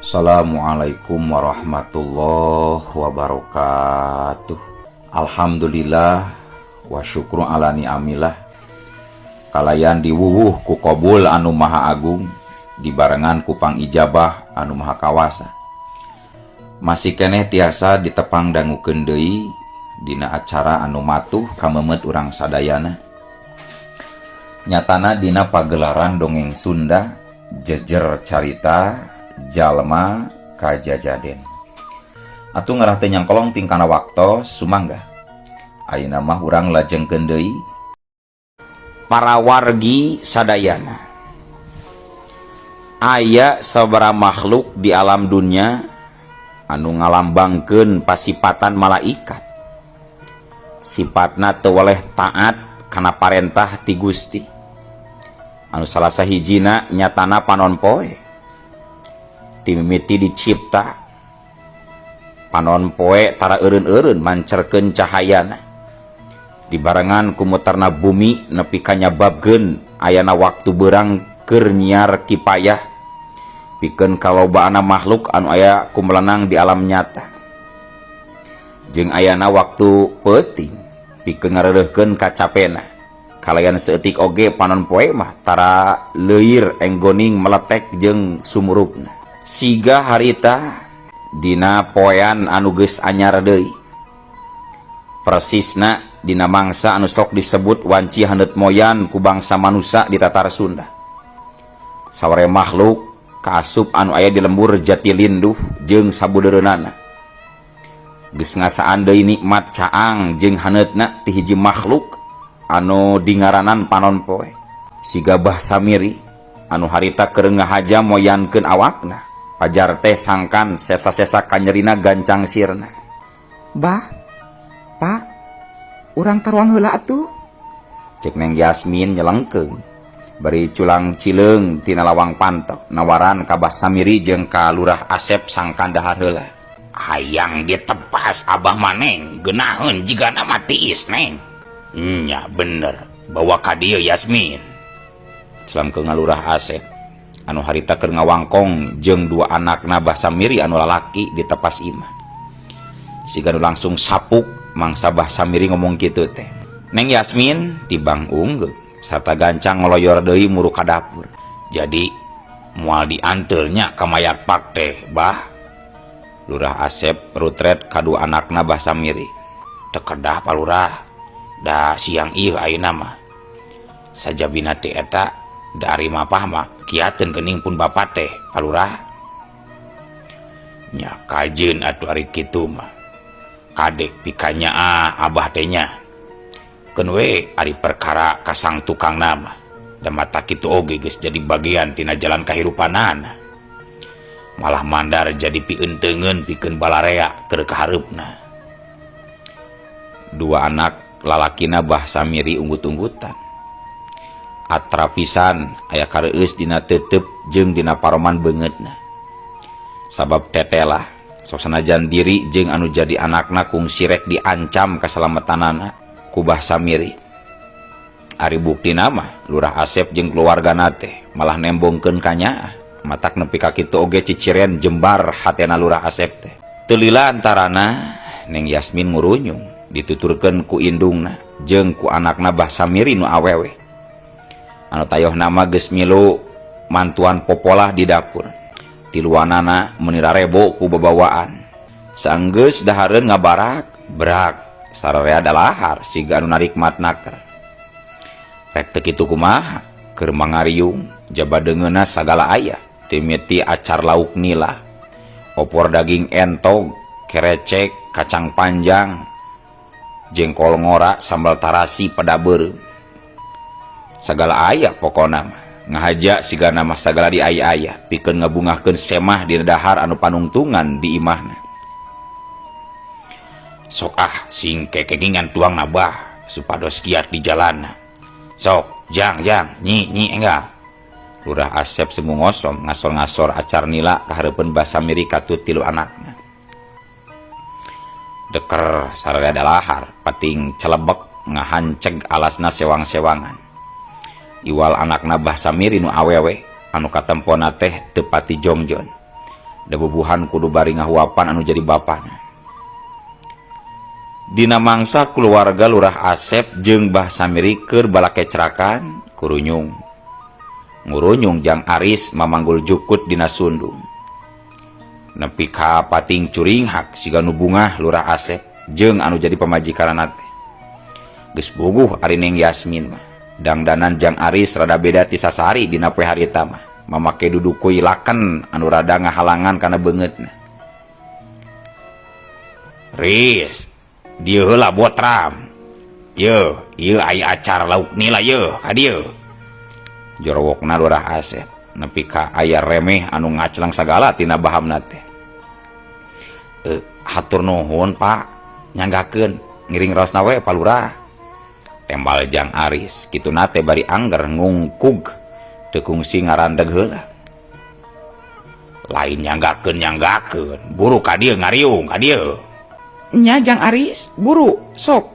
Assalamualaikum warahmatullahi wabarakatuh. Alhamdulillah wa syukru ala ni'amillah. Kalayan diwuwuh ku qabul anu maha agung, dibarengan ku pangijabah anu maha kawasa. Masih keneh tiasa ditepang dangukeun deui dina acara anu matuh kamemet urang sadayana. Nyatana dina pagelaran dongeng Sunda jejer carita jalma kajajaden. Atuh ngarah teh nyangkolong tingkana waktos sumangga. Ayeuna mah urang lajengkeun deui para wargi sadayana. Aya sabaraha makhluk di alam dunya anu ngalambangkeun pasipatan malaikat. Sifatna teu waleh taat kana parentah ti Gusti. Anu salah sahijina nyatana panon poe. Timimiti dicipta panon poe tara eureun-eureun mancerkeun cahayana. Dibarengan ku muterna bumi nepi ka nyababkeun ayana waktu beurang keur nyiar kipayah pikeun kalobaana makhluk anu aya kumelenang di alam nyata. Jeung ayana waktu peuting pikeun ngareureuhkeun kacapena. Kalayan seetik oge panon poe mah tara leuir enggoning meletek jeung sumurupna. Siga harita dina poean anu geus anyar deui. Persisna dina mangsa anu sok disebut wanci handeut moyan ku bangsa manusia di tatar Sunda. Saware makhluk kaasup anu aya di lembur Jatilinduh jeung sabudeureunana. Geus ngasaan deui nikmat caang jeung haneutna ti hiji makhluk anu dingaranan panon poe. Siga Bah Samiri anu harita keur ngahaja moyankeun awakna. Pajar teh sangkan sesa-sesa kanyerina gancang sirna. Bah, Pak, urang taruang heula atuh. Cek Neng Yasmin nyelengkeung. Bari culang cileung tina lawang pantok nawaran ka Bah Samiri jeung ka Lurah Asep sangkan dahar heula. Hayang ditepas Abah maneng geunaheun jigana mah tiis Neng. Nya bener, bawa ka dieu Yasmin. Celengkeung Lurah Asep. Anu harita keur ngawangkong jeung dua anakna Bah Samiri anu lalaki ditepas imah. Siga nu langsung sapuk mangsa Bah Samiri ngomong kitu teh. Neng Yasmin tibang unggeuh sarta gancang ngoloyor deui muru ka dapur. Jadi moal dianteur nya ka mayat pak teh, Bah. Lurah Asep rutret ka dua anakna Bah Samiri. Teu kedah Pak Lurah. Da siang ieu ayeuna mah. Sajabina teh eta dari mapah mah kiateun geuning pun bapak teh Pak Lurah. Nya kajeun atuh ari kitu mah. Kadek pikanya Abah teh nya. Keun we ari perkara ka sang tukang nama. Da mata kitu oge geus jadi bagian tina jalan kahirupanana. Malah mandar jadi pieunteugeun pikeun balarea keur kahareupna. Dua anak lalakina Bah Samiri unggut-unggutan. Atra pisan aya kareueus dina teuteup jeung dina paroman beungeutna. Sabab tetelah sok sanajan diri jeung anu jadi anakna kung sirek diancam kasalamatanana ku Bah Samiri. Ari buktina mah Lurah Asep jeung keluargana teh malah nembongkeun ka nyaah. Matak nepi ka kitu oge ciciren jembar hatena Lurah Asep teh. Teu lila antarana Neng Yasmin ngurunyung dituturkeun ku indungna jeung ku anakna Bah Samiri nu awewe. Anu tayoh nama geus milu mantuan popolah di dapur. Tiluanana meuni rarebo ku babawaan. Saenggeus dahareun ngabarak, brak sararea dalahar siga anu narikmat naker. Rek teu kitu kumaha, keur mangariung jabadeungeunna sagala aya. Timiti acar lauk nila, opor daging entog, kerecek, kacang panjang, jengkol ngora, sambal tarasi pada beureum. Sagala aya pokona mah ngahaja siga nama sagala di aya-aya pikeun ngabungahkeun semah dina dahar anu panungtungan di imahna. Sok sing kekengingan tuang nabah supados kiat di jalanna. Sok jang nyi enggal. Lurah Asep semu ngosom ngasor-ngasor acar nila kahareupeun Bah Samiri katut tilu anakna. Deker sararea dalahar pating celebek ngahanceg alasna sewang-sewangan. Iwal anakna Bah Samiri nu awewe anu katempona teh teu pati jongjon. da bubuhan kudu bari ngahuapan anu jadi bapana. Dina mangsa keluarga Lurah Asep jeung Mbah Samiri keur balakecrakan kurunyung. Ngurunyung Jang Aris mamanggul jukut dina sundung. Nepi ka pating curing hak siga nu bungah Lurah Asep jeung anu jadi pamajikanna teh. Geus bogoh ari Neng Yasmin mah. Dangdanan Jang Aris rada beda ti sasari dina poe harita mah. Mamake duduk kuilaken anu rada ngahalangan kana beungeutna. Riz, dieu heula botram. Yeuh, ieu aya acar lauk nila yeuh ka dieu. Jorowokna Lurah Asep nepi ka aya remeh anu ngaclang sagala tina bahamna teh. Hatur nuhun Pak, nyanggakeun ngiring raosna we Pak Lurah. Tembal Jang Aris kituna teh bari angger ngungkug teu kungsi ngarandeg heula. Lain nyanggakeun buru ka dieu ngariung ka dieu. Nya Jang Aris, buru sok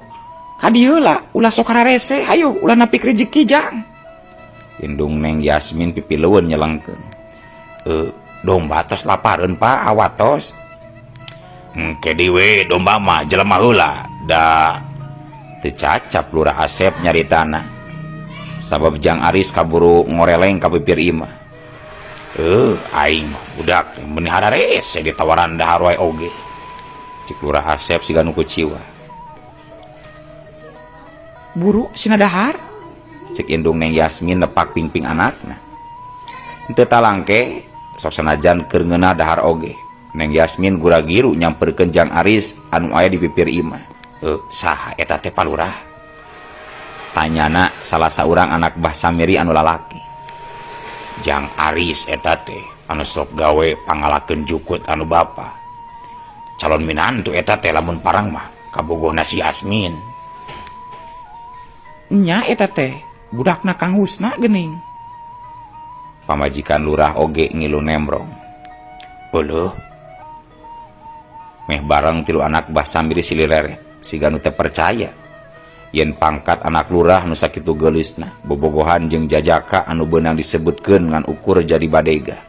ka dieu lah ulah sok hararese hayu ulah napi rezeki Jang. Indung Neng Yasmin pipileueun nyelengkeun. Domba tos lapareun Pak awatos. Engke diwe domba mah jelema heula da teu cacap Lurah Asep nyaritana. Sabab Jang Aris kaburu ngoreleng ka bibir imah. Aing mah budak meuni hararese ditawaran dahar wae oge. Cik Lurah Asep siga nu kuciwa. Buru sina dahar? Cik indung Neng Yasmin nepak pingping anakna. Henteu talangke sok sanajan keur ngeunah dahar oge. Neng Yasmin gura-giru nyamperkeun Jang Aris anu aya di bibir imah. Saha eta teh Pak Lurah? Tanyana salah saurang anak Mbah Samiri anu lalaki. Jang Aris eta teh anu sok gawe pangalakeun jukut anu bapa. Calon minantu eta teh lamun parang mah kabogohna si Yasmin. Nya eta teh budakna Kang Husna geuning. Pamajikan Lurah oge ngilu nembrong. Beuleum. Meh bareng tilu anak Mbah Samiri silireret siga nu teu percaya yen pangkat anak lurah nu sakitu geulisna bobogohan jeung jajaka anu beunang disebutkeun ngan ukur jadi badega.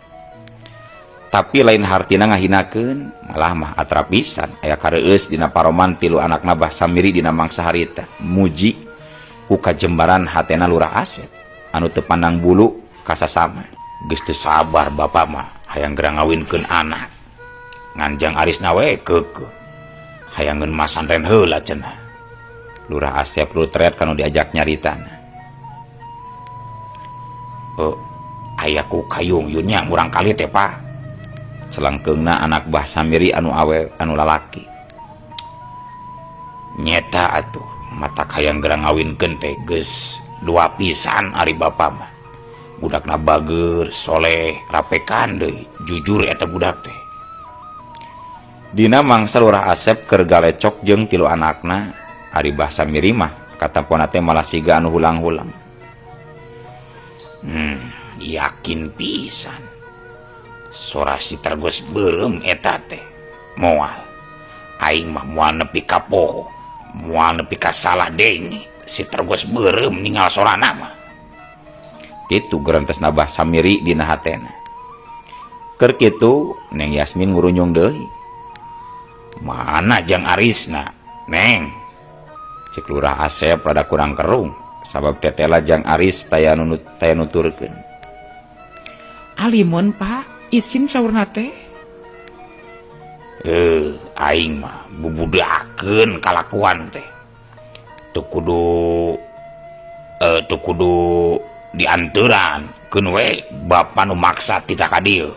Tapi lain hartina ngahinakeun malah mah atra pisan aya kareueus dina paroman tilu anakna Mbah Samiri dina mangsa harita muji ku kajembaran hatena Lurah Asep anu teu pandang bulu ka sasama. Geus teu sabar bapa mah hayang gerang ngawinkeun anak. Ngan Jang Arisna we keukeuh hayangeun masantren heula cenah. Lurah Asep rutret kanu diajak nyaritana. Aya ku kayung yun nya murang kali teh Pak. Celengkeungna anak Mbah Samiri anu awe anu lalaki. Nyeta atuh mata hayang gerang ngawinkeun teh geus dua pisan ari bapa mah. Budakna bageur, soleh, rapekan deui, jujur eta budak teh. Dina mangsa Lurah Asep keur galecok jeung tilu anakna ari Mbah Samiri mah katapona teh malah siga anu hulang-hulang. Yakin pisan sora si tergeus beureum eta teh moal aing mah moal nepi ka poho moal nepi ka salah deui si tergeus beureum ningal sorana mah. Kitu gerentesna Mbah Samiri dina hatena. Keur kitu Neng Yasmin ngurunyung deui. Mana Jang Arisna, Neng? Cik Lurah Asep rada kurang kerung, sabab tetela Jang Aris taya nuturkeun. Alimun Pak, isin saurna teh. Aing mah bubudakeun kalakuan teh. Teu kudu dianturan keun we bapa nu maksa tita ka dieu.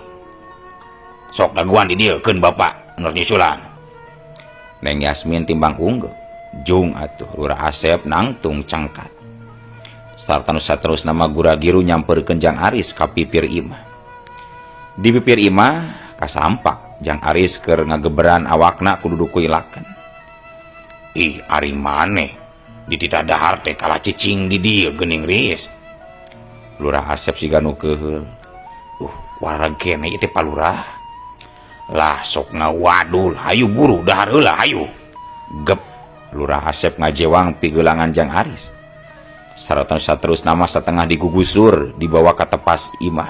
Sok daguan di dieu keun bapa nur nyusulan. Neng Yasmin timbang unggul jung atuh Lurah Asep nangtung cangkat. Sarta nu saterusna mah gura-giru nyamperkeun Jang Aris ka pipir imah. Di pipir imah kasampak Jang Aris keur ngageberan awakna ku dudu kuilaken. Ih ari maneh di titah dahar teh kalah cicing di dieu geuning Riz. Lurah Asep siga nu keuheul. Wareg keneh ieu teh Pak Lurah. Lah sok ngawadul hayu buru dahar heula hayu. Gep Lurah Asep ngajewang pigeulangan Jang Aris. Saratan saterusna mah satengah digugusur dibawa ka tepas imah.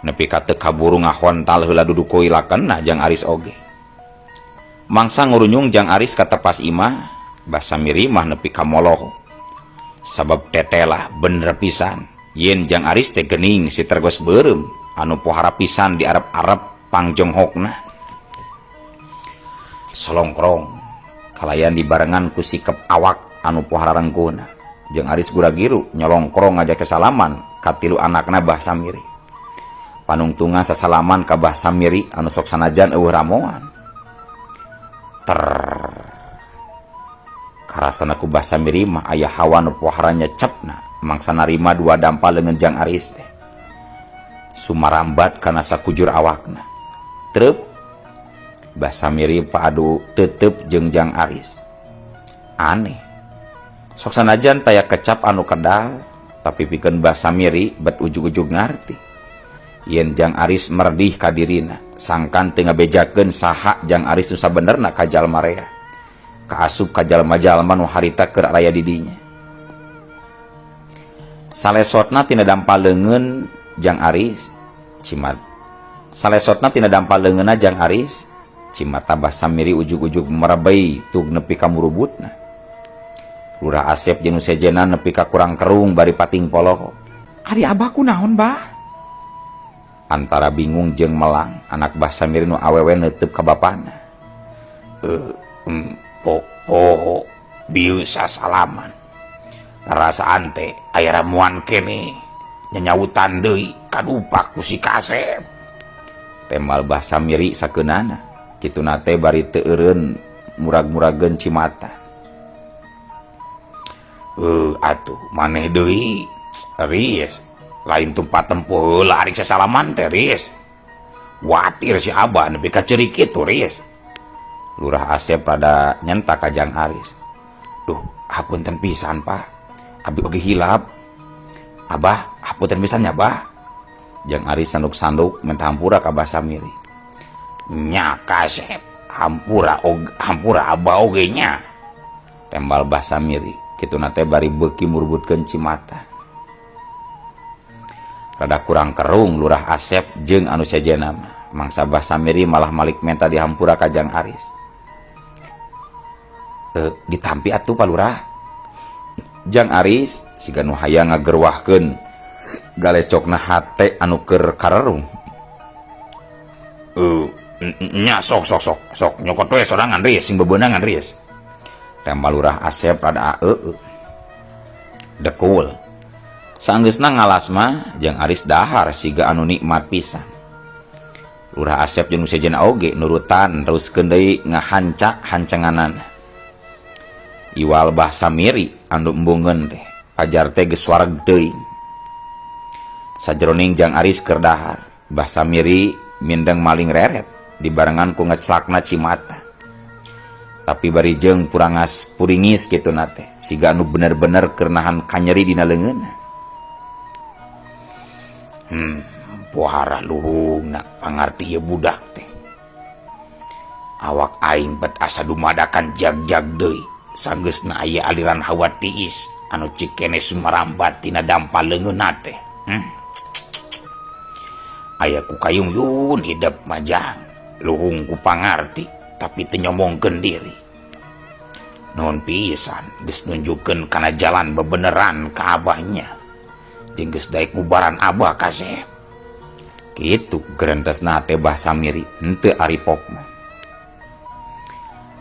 nepi ka teu kaburu ngahontal heula dudu koilakeunna Jang Aris oge. Mangsa ngurunyung Jang Aris ka tepas imah, Basamiri mah nepi ka moloh. Sabab tetelah bener pisan yen Jang Aris teh geuning si tergos beureum anu pohara pisan di arep-arep pangjonghokna. Solongkrong kalayan dibarengan ku sikep awak anu pohara rengguna, Jang Aris gura-giru nyolongkrong ngajak kesalaman ka tilu anakna Basamiri. Panungtungan sasalaman ka Basamiri anu sok sanajan eueuh ramoan. Karasana ku Basamiri mah aya hawa nu pohara nyecepna, mangsa narima dua dampal leungeun Jang Aris teh. Sumarambat kana sakujur awakna. Treup Basamiri padu teuteup jeung Jang Aris. Aneh. Sok sanajan taya kecap anu kedal, tapi pikeun Basamiri bet ujug-ujug ngarti yen Jang Aris merdih ka dirina, sangkan teu ngabejakeun saha Jang Aris nu sabenerna ka jalma rea, kaasup ka jalma-jalma nu harita keur raya di dinya. Salesotna tina dampal leungeun Jang Aris cimat. Salesotna tina dampal leungeunna Jang Aris cimata Basamiri ujug-ujug merebei tug nepi ka murubutna. Lurah Asep jeung nu sejena nepi ka kurang kerung bari pating poloho. "Ari abah kunaon, Bah?" Antara bingung jeung melang, anak Basamiri nu awewe neuteub ka bapana. Poho bieu sasalaman. Rasaan teh aya ramuan kene nyanyautan deui kadupak ku si Kasep. Tembal Basamiri sakeunana, kituna teh bari teu eureun murag-murageun cimata. Atuh maneh deui, Riis. Lain tumpat tempuh heula ari sasalaman teh, Riis. Watir si abah nepi ka ceurik kitu, Riis. Lurah Asep rada nyentak ka Jang Aris. "Duh, hapunten pisan, Pak. Abi oge hilap. Abah, hapunten pisan nya, Bah." Jang Aris sanduk-sanduk minta hampura ka Basamiri. "Nya Kasep, hampura abah oge nya." Tembal Basamiri, kituna teh bari beuki murubutkeun cimata. Rada kurang kerung Lurah Asep jeung anu sejena mangsa Basamiri malah malik menta dihampura ka Jang Aris. Ditampi atuh Pak Lurah." Jang Aris siga nu hayang ngagerwahkeun galecokna hate anu keur karerung. Nya sok nyokot we sorangan, Riis, sing bebeunangan, Riis." Tembal Lurah Asep rada dekul. Saenggeusna ngalas mah Jang Aris dahar siga anu nikmat pisan. Lurah Asep jeung nu sejena oge nurutan teruskeun deui ngahanca-hancenganana. Iwal Basamiri anu embungeun teh pajar teh geus wareg teuing. Sajroning Jang Aris keur dahar, Basamiri mindeng maling reret dibarengan ku ngeclakna cimata. Tapi bari jeung puringis kituna teh siga anu bener-bener keur nahan kanyeri dina leungeunna. Pohara luhungna pangarti ieu budak teh. Awak aing bet asa dumadakan jag-jag deui sanggeusna aya aliran hawa tiis anu cik kene sumarambat tina dampal leungeunna teh. Aya ku kayung yun hidup majang luhung ku pangarti tapi teu nyomongkeun diri. Naon pisan geus nunjukkeun kana jalan bebeneran ka abahnya. Jeung geus daek ngubaran abah Kasep. Kitu gerentesna teh Basamiri henteu ari pokna.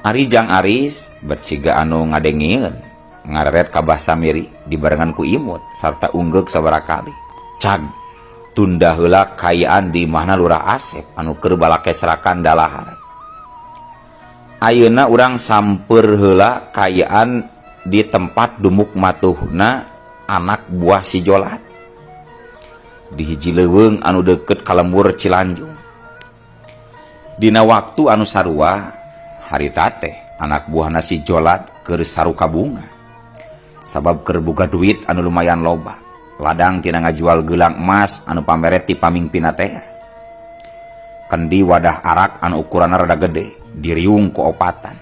Ari Jang Aris bersiga anu ngadengieun ngareret ka Basamiri dibarengan ku imut sarta unggeg sabaraha kali. Cag tunda heula kayaan di imahna Lurah Asep anu keur balake serakan dalahar. Ayeuna urang samper heula kayaan di tempat dumuk matuhna anak buah si Jolat. Di hiji leuweung anu deukeut ka lembur Cilanjung. Dina waktu anu sarua harita teh anak buahna si Jolat keur saruka bunga. Sabab keur boga duit anu lumayan loba. Ladang tina ngajual gelang emas anu pameret ti pamingpinna teh. Kendi wadah arak anu ukuranna rada gede diriung ku opatan.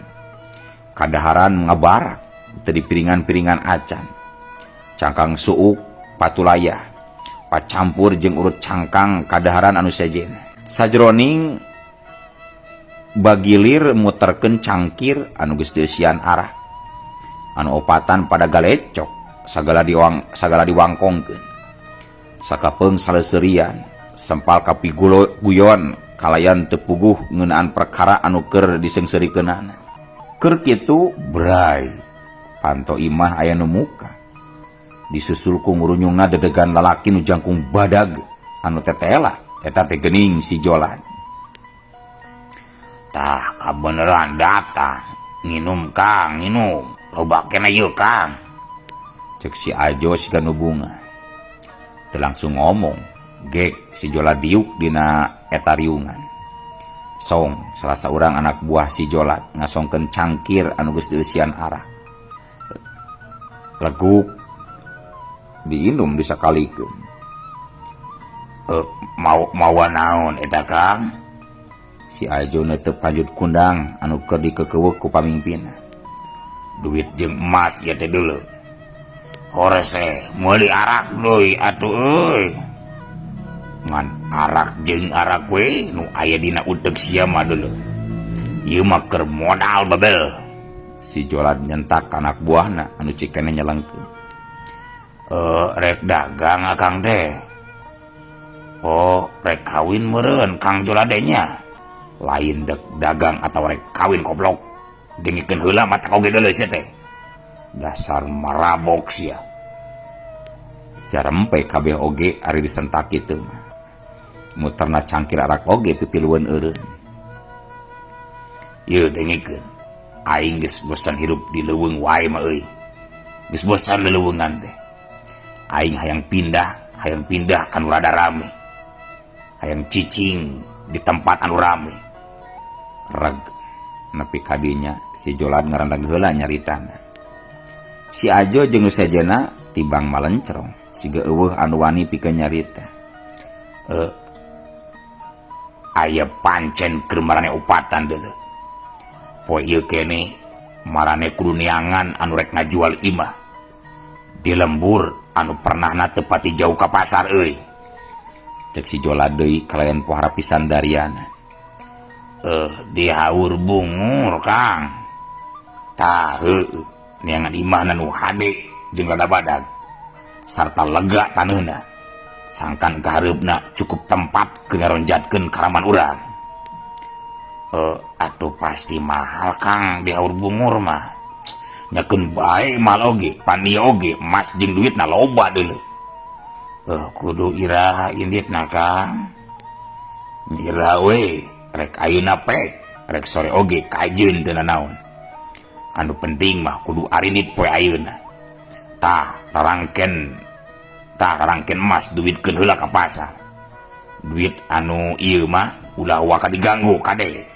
Kadaharan ngabarak teu dipiringan-piringan acan. Cangkang suuk patulayah pacampur jeung urut cangkang kadaharan anu sejen. Sajroning bagilir muterkeun cangkir anu geus teu sian arah. Anu opatan pada galecok sagala diwangkongkeun. Sakapeung saleuseurian sempal kapiguyon kalayan teu puguh ngeunaan perkara anu keur disengseurikeunana. Keur kitu bray panto imah aya nu muka. Disusul ku ngurunyungna dedegan lalaki nu jangkung badag anu tetela eta teh geuning si Jolan. Tah kabeneran datang nginum Kang nginum loba kena ieu Kang cek si Ajo siga nu bunga. Teu langsung ngomong gek si Jola diuk dina eta riungan. Song salah saurang anak buah si Jolat ngasongkeun cangkir anu geus dieusian arah. Leguk diinum disakalikeun. Mawa naon eta Kang? Si Ajo netep kanjut kundang anu keur dikeukeuweuk ku pamimpinna. Duit jeung emas ieu teh deuleu. Horese meuli arak deui atuh euy. Ngan arak jeung arak we nu aya dina udeg sia mah deuleu. Ieu mah keur modal babel. Si Jolat nyentak anak buahna anu cikene nyelengkeun. Rek dagang Akang teh. Oh, rek kawin meureun Kang Joladenya. Lain dek dagang atau rek kawin goblok. Dengikeun heula mata oge deuleu sia teh. Dasar marabok sia. Jarempe kabeh oge ari disentak kitu mah. Muterna cangkir arak oge pipilueun eureun. Ieu dengikeun. Aing geus bosan hirup di leuweung wae mah euy. Geus bosan leuweungan teh. Aing hayang pindah kan rada rame. Hayang cicing di tempat anu rame. Reg nepi kadinya si Jolan ngarandang heula nyaritana. Si Ajo jeung nu sejena tibang malencrong siga eueuh anu wani pikeun nyarita. Aya pancen keur marane upatan deuleu. Poe ieu keneh marane kudu neangan anu rek ngajual imah. Di lembur anu pernahna teu pati jauh ka pasar euy. Cek si Jola deui kalayan pohara pisan dariana. Di haur bungur Kang. Tah heueuh neangan imahna nu hade jeung rada badag. Sarta lega taneuhna. Sangkan kahareupna cukup tempat keur ngaronjatkeun karaman urang. Atuh pasti mahal Kang di haur bungur mah. Nyakeun bae mal oge, pani oge, emas jeung duitna loba deuleu. Kudu iraha inditna Kang. Iraha we, rek ayeuna pek, rek sore oge kajeun teu naon. Anu penting mah kudu arinit poe ayeuna. Tah rarangken emas duitkeun heula ka pasar. Duit anu ieu mah ulah waka diganggu kade.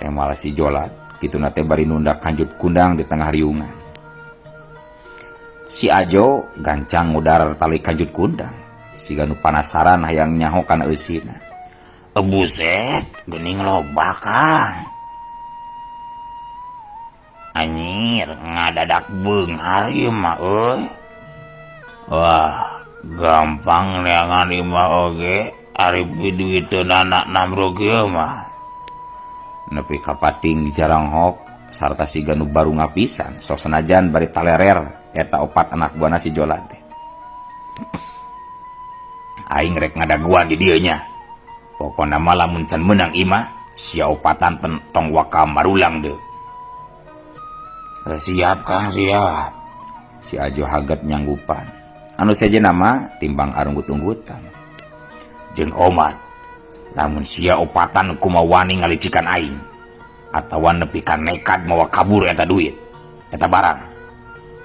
Temal si Jolat kitu nate bari nunda kanjut kundang di tengah riungan. Si Ajo gancang ngudar tali kanjut kundang. Siga nu panasaran hayang nyaho kana eusina. Buset, geuning loba Kang. Anyir ngadadak beunghar ieu mah euy. Wah, gampang neangan imah oge ari duiteun anak namrog ieu mah. Nepi kapating Jaranghok sarta siga nu baru ngapisan sok senajan bari talerer eta opat anak buahna si Jolan teh. Aing rek ngadaguan di dieu nya. Pokona mah lamun can meunang imah sia opatan tong waka marulang deui. Siap Kang siap. Si Ajo haget nyanggupan. Anu sejenna mah timbang arunggut-unggutan. Jeung omat lamun sia opatan kumaha wani ngalicikan aing atawa nepi ka nekat mawa kabur eta duit eta barang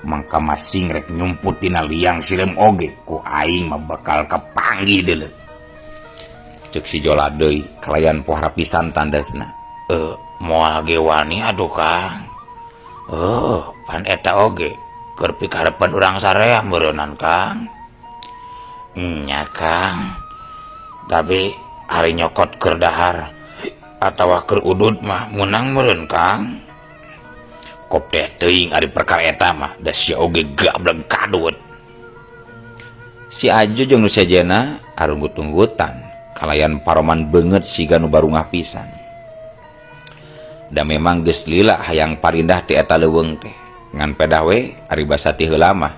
mangka masing rek nyumput dina liang silem oge ku aing mah bakal kapanggih deuleu. Cek si Jola deui kalayan pohara pisan tandasna. Moal ge wani atuh Kang. Pan eta oge keur pikarepan urang sareah meureunnan Kang. Nya Kang. Tapi hari nyokot keur dahar atawa keur udud mah meunang meureun Kang. Kop teh teuing ari perkara eta mah da sia oge gableng kadut. Si Ajo jeung nu sejena arunggut-unggutan kalayan paroman beungeut siga nu barungah pisan. Da memang geus lila hayang parindah ti eta leuweung teh. Ngan pedah we ari basa ti heula mah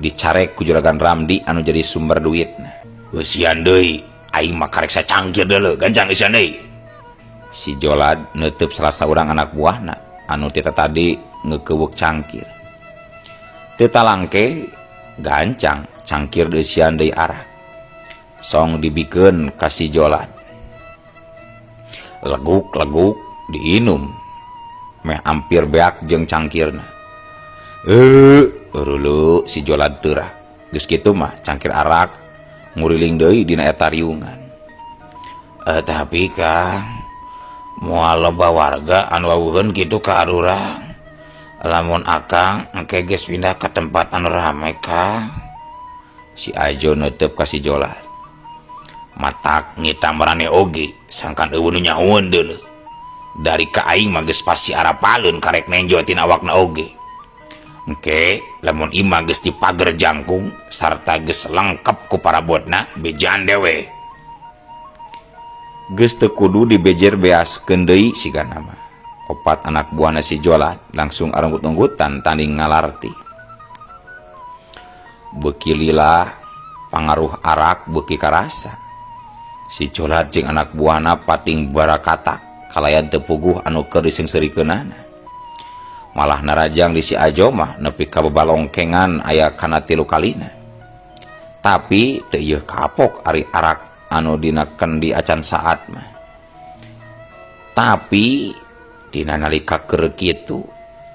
dicarek ku Juragan Ramdi anu jadi sumber duitna. Eusian deui, aing mah karek sacangkir deuleu, gancang eusian deui. Si Jolad neuteub salah saurang anak buahna anu ti tadi ngeukeweuk cangkir. Teu talangke gancang cangkir eusian deui arak. Song dibikeun ka si Jolad. Leguk-leguk diinum. Meh ampir beak jeung cangkirna. Rulu si Jolad teurah. Geus kitu mah cangkir arak nguriling deui dina eta riungan. Tapi Kang, moal loba warga anu wawuheun kitu ka arurang. Lamun Akang engke geus pindah ka tempat anu rame Kang. Si Ajo neuteub ka si Jolad. Matak ngita marane oge sangkan eueuh nu nyahoeun deuleu. Dari ka aing mah geus pasti arapaleun karek nenjo tina awakna oge. Engke lamun imah geus dipager jangkung sarta geus lengkep ku parabotna bejaan dewe. Geus teu kudu dibejer beaskeun deui sigana mah. Opat anak buahna si Jolad langsung arunggut-unggutan tanding ngalarti. Beuki lila pangaruh arak beuki karasa. Si Jolad jeung anak buahna pating barakatak kalayan teu puguh anu keur disengseurekeunana. Malah narajang di si Ajo mah nepi ka babalongkengan aya kana 3 kalina. Tapi teu ieu kapok ari arak anu dinaken di acan saat mah. Tapi dina nalika keur kitu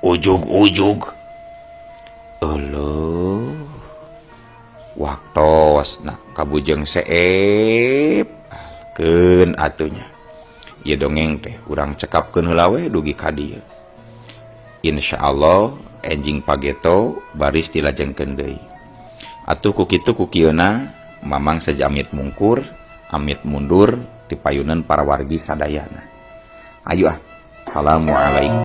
ujug-ujug eueuh waktosna kabujeng seep keun atunya. Ieu dongeng teh urang cekapkeun heula we dugi ka dieu. Insyaallah enjing pageto baris dilajengkeun deui. Atuh ku kitu ku kieuna mamang saja amit mungkur, amit mundur dipayuneun para wargi sadayana. Ayo Assalamualaikum.